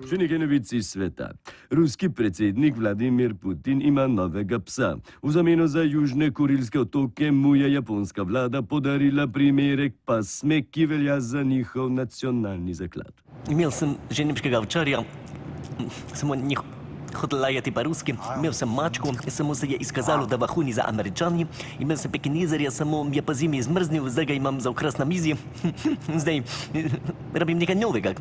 Še nekaj novic iz sveta. Ruski predsednik Vladimir Putin ima novega psa. V zameno za južne Kurilske otoke mu je japonska vlada podarila primerek pasme, ki velja za njihov nacionalni zaklad. Imel sem že nemškega ovčarja, samo ni hotel lajati pa ruski. Imel sem mačko, samo se je izkazalo, da vahuni za Američani. Imel sem pekinezerja, samo je pa zimi izmrznil, zdaj ga imam za okras na mizi. Zdaj rabim nekaj novega.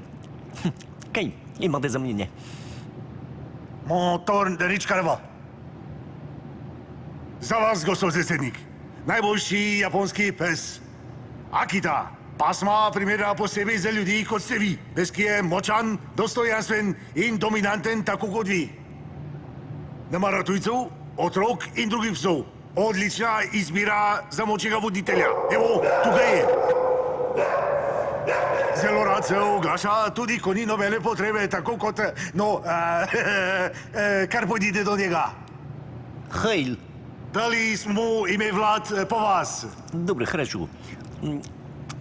Kaj imate za mnenje? Motor nič karva. Za vas, gospod predsednik, najboljši japonski pes. Akita. Pasma primerna posebej za ljudi, kot ste vi. Pes, ki je močan, dostojanstven in dominanten, tako kot vi. Ne mara tujcev, otrok in drugih psov. Odlična izbira za močnega voditelja. Evo, tukaj je. Zelo rad se oglaša, tudi ko ni nobene potrebe, tako kot, kar pojdite do njega. Hejl. Dali smo ime Vlad po vas. Dobro, хорошо.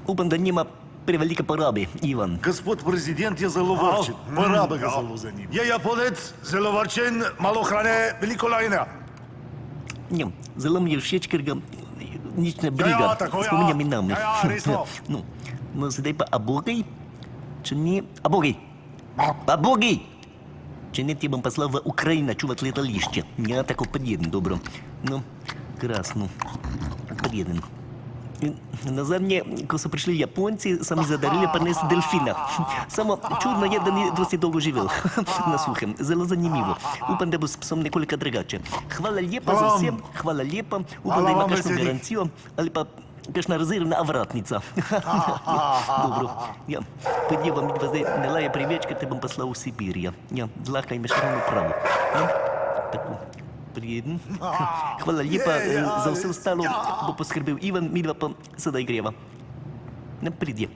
Upam, da nima prevelike porabe, Ivan. Gospod prezident je zelo varčen. Porabe ga zelo zanima. Je Japonec, zelo varčen, malo hrane, veliko lajna. Ja, zelo mi je všeč, ker ga nič ne briga. Spominja mi nami. Resno. No, sedaj pa abogaj? Če ni... Abogaj! Abogaj! Če ne, ti bom poslal v Ukrajino čuvat letališče. Ja, tako prijedno, dobro. No, krasno. Prijedno. Nazadnje, ko so prišli Japonci, so mi zadarili prines delfina. Samo čudno je, da ni dosti dolgo živel na suhem. Zelo zanimivo. Upam, da bo s psom nekoliko drugače. Hvala lepa za vse, hvala lepa. Upam, da ima kakšno garancijo ali pa kakšna rezervna vratnica. Dobro, ja. Pojdiva, mi dva zdaj ne laje preveč, ker te bom poslal v Sibirija. Ja, zlahka imaš ravno pravo. Tako. Prijeden. Hvala lepa, za vse ostalo bo poskrbel Ivan, midva pa sedaj greva. Ne, pridje.